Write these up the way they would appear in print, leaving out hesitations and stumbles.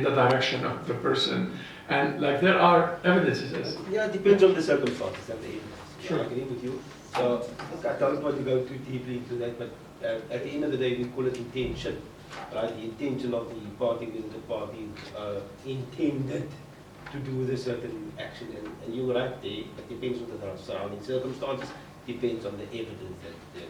in the direction of the person, and like there are evidences. Yeah, it depends on the circumstances and the evidence. Sure. I agree with you. So I don't want to go too deeply into that, but at the end of the day, we call it intention, right? The intention of the party when the party intended to do the certain action, and you're right there. It depends on the surrounding circumstances. Depends on the evidence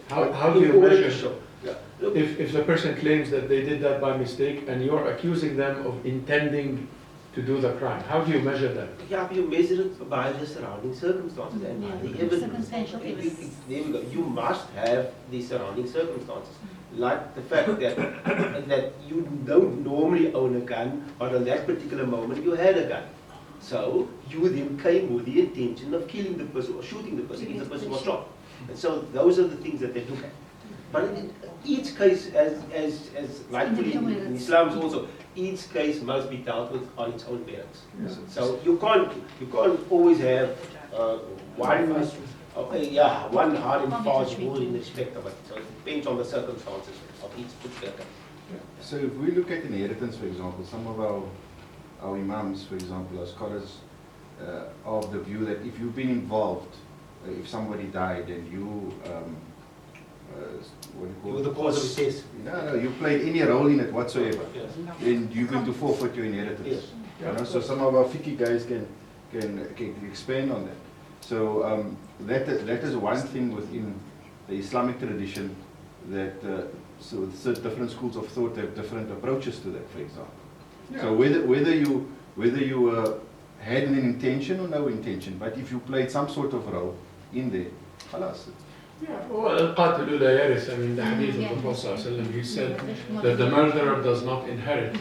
that. How do you measure? Yeah. If the person claims that they did that by mistake, and you're accusing them of intending to do the crime, how do you measure that? Yeah, you measure it by the surrounding circumstances and by the evidence. Circumstantial evidence. There we go. You must have the surrounding circumstances, like the fact that that you don't normally own a gun, but on that particular moment you had a gun. So you then came with the intention of killing the person or shooting the person if the person was shot. And so those are the things that they look at. But in each case, as rightfully in Islam also, each case must be dealt with on its own merits. Yes. So you can't always have one one hard and fast rule in respect of it. So it depends on the circumstances of each particular case. So if we look at inheritance, for example, some of our imams, for example, our scholars, are of the view that if you've been involved, if somebody died and you, what do you call You it? were the cause of the death. No, you played any role in it whatsoever, Yes. then you're going to forfeit your inheritance. Yes. You know, so some of our fiqh guys can expand on that. So that is one thing within the Islamic tradition that so different schools of thought have different approaches to that, for example. Yeah. So whether you had an intention or no intention, but if you played some sort of role in there, خلاص. Yeah, well, القاتل لا يرث. I mean, the hadith of the Prophet ﷺ, he said that the murderer does not inherit.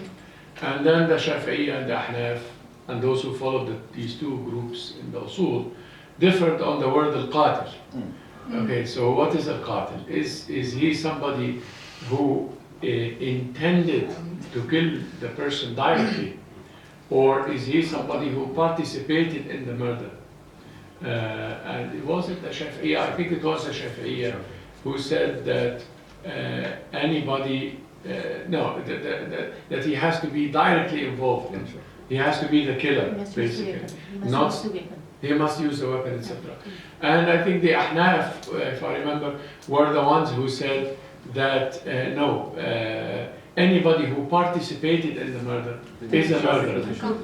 And then the Shafi'i and the Ahnaf, and those who followed these two groups in the usul, differed on the word al-qatil. Okay, so what is al-qatil? Is he somebody who intended to kill the person directly, or is he somebody who participated in the murder? And it wasn't the Shafi'iyya, I think it was the Shafi'iyya who said that anybody, that he has to be directly involved in. He has to be the killer, basically. He must use the weapon, etc. And I think the Ahnaf, if I remember, were the ones who said that anybody who participated in the murder is a murderer.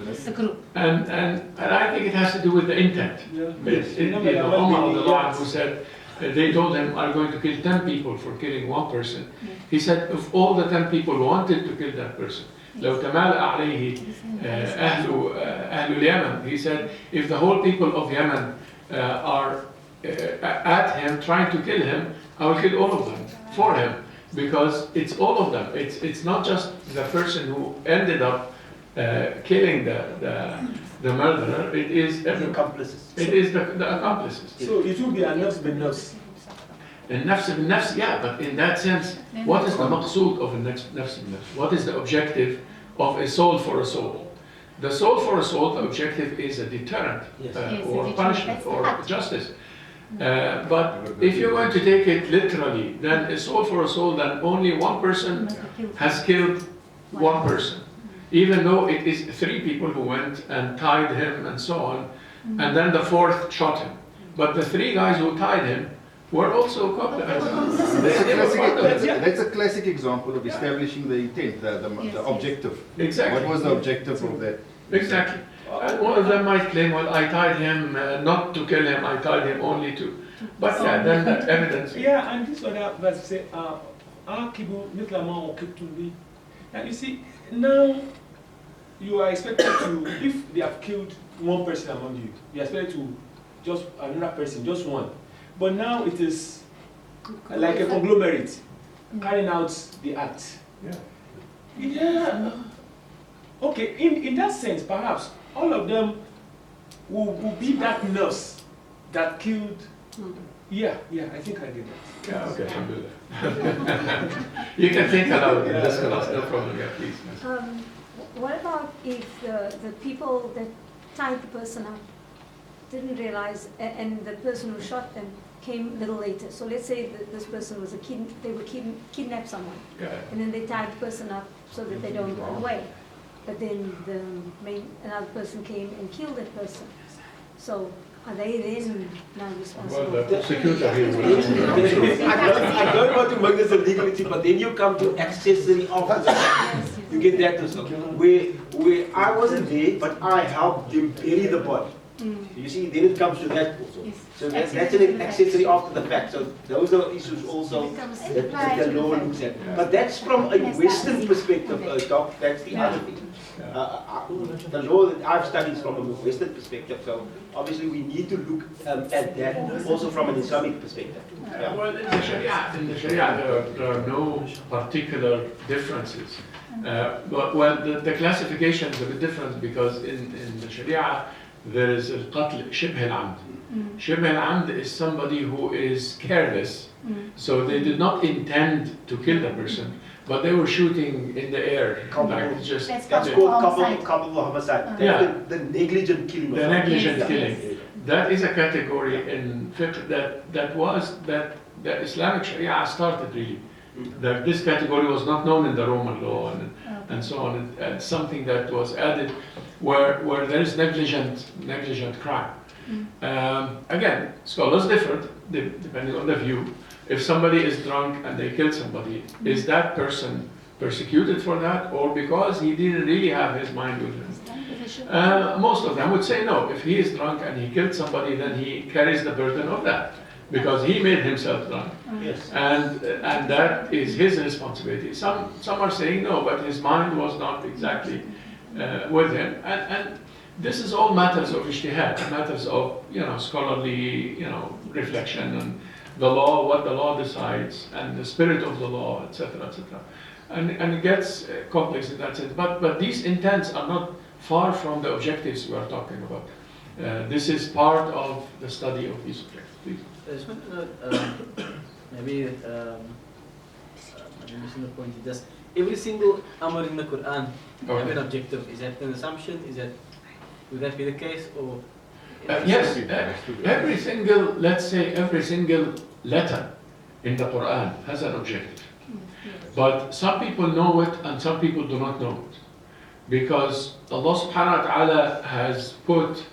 It's a group. And I think it has to do with the intent. Umar who said they told him, "I'm going to kill 10 people for killing one person." He said, if all the 10 people wanted to kill that person, لو تمالأ عليه أهل اليمن, he said, if the whole people of Yemen are at him, trying to kill him, I will kill all of them for him, because it's all of them. It's not just the person who ended up killing the murderer. It is The everyone. accomplices. It is the accomplices. So it will be a nafs bin nafs. النفس بالنفس, yeah, but in that sense, what is the maqsood of a nafs بالنفس? What is the objective of a soul for a soul? The soul for a soul, the objective is a deterrent, Yes. or Yes, punishment, that's the or act. justice. But if you're going to take it literally, then a soul for a soul, then only one person has killed one person. Even though it is 3 people who went and tied him and so on, and then the 4th shot him. But the 3 guys who tied him were also That's a classic example of establishing the intent, the objective. Exactly. What was the objective of that? Exactly. And one of them might claim, well, I tied him not to kill him, I tied him only to. But yeah, then the evidence. Yeah, and this other verse say, "Akibu mitlama okituli." And you see, now you are expected to, if they have killed one person among you, you are expected to just another person, just one. But now it is like a conglomerate carrying out the act. Yeah. Yeah. Okay, in that sense, perhaps all of them will be that nurse that killed. Yeah, I think I did that. Yeah, okay, alhamdulillah. You can think aloud in this class, no problem, yeah, please. What about if the people that tied the person up didn't realize, and the person who shot them came a little later? So let's say that this person was kidnapped someone, Yeah. and then they tied the person up so that they don't run away. but then another person came and killed that person. So are they then now Well, responsible? the prosecutor here will. I don't want to make this a legal issue, but then you come to accessory officer. You get that also. Where I wasn't there, but I helped them bury the body. You see, then it comes to that also. So that's an accessory after the fact. So those are issues also that the law looks at. But that's from a Western perspective, Doc, that's the other thing. The law that I've studied is from a Western perspective, so obviously we need to look at that also from an Islamic perspective. Yeah. Well, in the Sharia there are no particular differences. But the classification is a bit different because in the Sharia there is al-qatl shibh al-amd. Shibh al-amd is somebody who is careless, so they did not intend to kill the person, but they were shooting in the air. Like just, That's called culpable homicide. That's the negligent killing. The negligent killing. That is a category in fiqh that the Islamic Sharia started really. That this category was not known in the Roman law and so on. And something that was added where there is negligent crime. Again, scholars differ depending on the view. If somebody is drunk and they kill somebody, is that person persecuted for that, or because he didn't really have his mind with him? Most of them would say no. If he is drunk and he killed somebody, then he carries the burden of that, because he made himself drunk. Yes. And that is his responsibility. Some are saying no, but his mind was not exactly with him. And this is all matters of ijtihad, matters of scholarly reflection and the law, what the law decides, and the spirit of the law, etc., etc. And it gets complex in that sense. But these intents are not far from the objectives we are talking about. This is part of the study of these objectives. Please. I just want to know, maybe I'm missing the point. Does every single amr in the Quran have an objective? Is that an assumption? Would that be the case, or? Yes, every single letter in the Quran has an objective. But some people know it and some people do not know it. Because Allah subhanahu wa ta'ala has put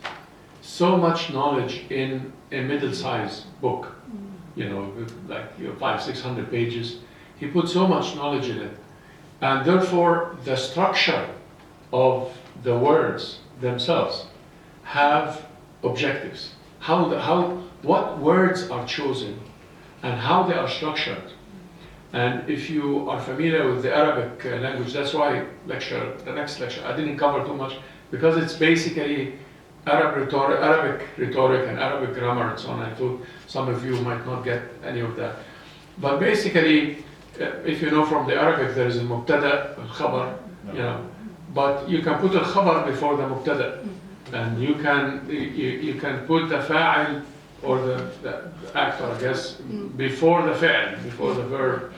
so much knowledge in a middle-sized book, like 500-600 pages. He put so much knowledge in it. And therefore, the structure of the words themselves have objectives. What words are chosen and how they are structured. And if you are familiar with the Arabic language, that's why the next lecture, I didn't cover too much, because it's basically Arabic rhetoric and Arabic grammar and so on. I thought some of you might not get any of that. But basically, if you know from the Arabic, there is a mubtada, al-khabar, but you can put al-khabar before the mubtada. And you can put the fa'il or the actor, I guess, before the fa'il, before the verb.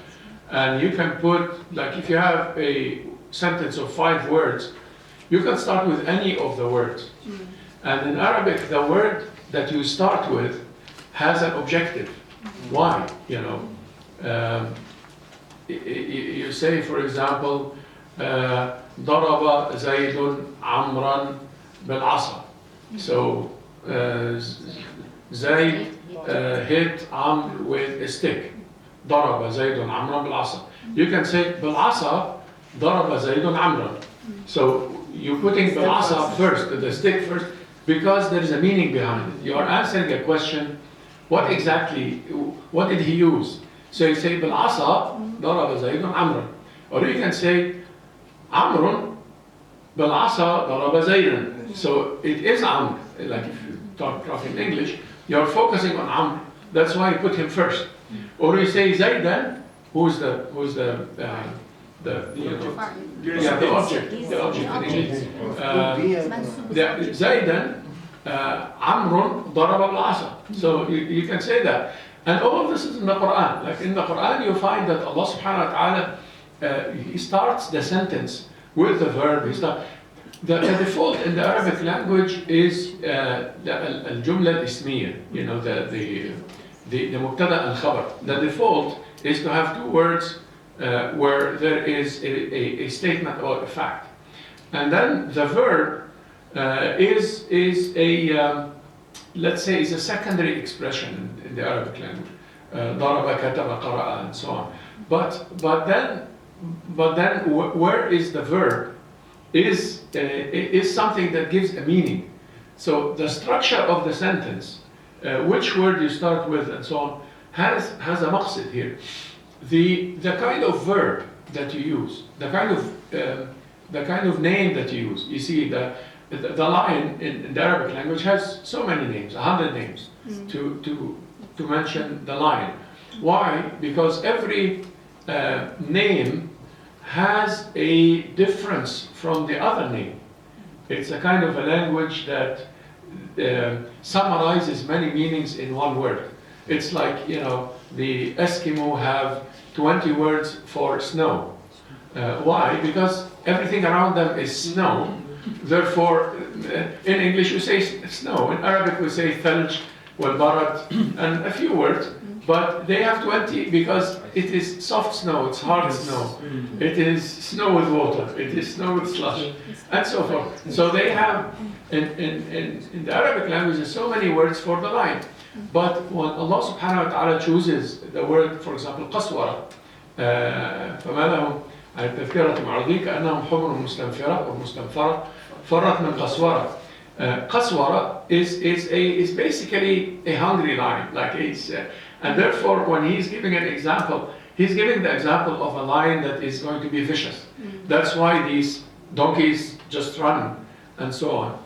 And you can put, like if you have a sentence of 5 words, you can start with any of the words. And in Arabic, the word that you start with has an objective. Why? You say, for example, ضرب زيد عمرا بالعصا. So Zayd hit Amr with a stick. ضرب زيد عمرا بالعصا. You can say بالعصا ضرب زيد عمرا. So you're putting بالعصا first, the stick first, because there is a meaning behind it. You are answering a question, what did he use? So you say بالعصا ضرب زيد عمرا. Or you can say عمرو بالعصا ضرب زيدا. So it is Amr. Like if you talk in English, you're focusing on Amr. That's why you put him first. Or you say Zaydan, who's the object in English. Zaydan Amrun ضرب بالعصا. So you can say that. And all of this is in the Quran. Like in the Quran, you find that Allah subhanahu wa ta'ala, He starts the sentence with the verb. The default in the Arabic language is al-jumla al-ismiya, the mubtada al-khabar. The default is to have 2 words where there is a statement or a fact. And then the verb is a, let's say, is a secondary expression in the Arabic language. ضرب, كتب, قرأ, and so on. But then where is the verb is something that gives a meaning. So the structure of the sentence, which word you start with and so on, has a maqsid here. The kind of verb that you use, the kind of name that you use. You see, the lion in the Arabic language has so many names, 100 names, to mention the lion. Why? Because every name has a difference from the other name. It's a kind of a language that summarizes many meanings in one word. It's like, the Eskimo have 20 words for snow. Why? Because everything around them is snow. Therefore, in English we say snow. In Arabic we say thalj, wal-barad, and a few words. But they have 20 because it is soft snow, it's hard snow. It is snow with water, it is snow with slush, and so forth. So they have, in the Arabic language, there's so many words for the lion. But when Allah subhanahu wa ta'ala chooses the word, for example, قسورة, فما لهم عن التذكرة معرضين كأنهم حمر مستنفرة أو مستنفرة فرت من قسورة. قسورة is basically a hungry lion, like it's, and therefore when he's giving an example, he's giving the example of a lion that is going to be vicious. That's why these donkeys just run and so on.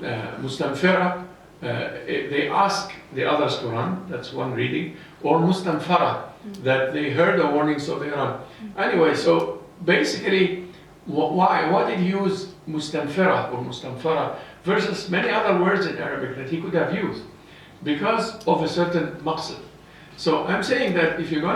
Mustanfira, they ask the others to run, that's one reading, or mustanfara, that they heard a warning so they run. Anyway, so basically, why did he use mustanfira or mustanfara versus many other words in Arabic that he could have used? Because of a certain maqsad. So I'm saying that if you're going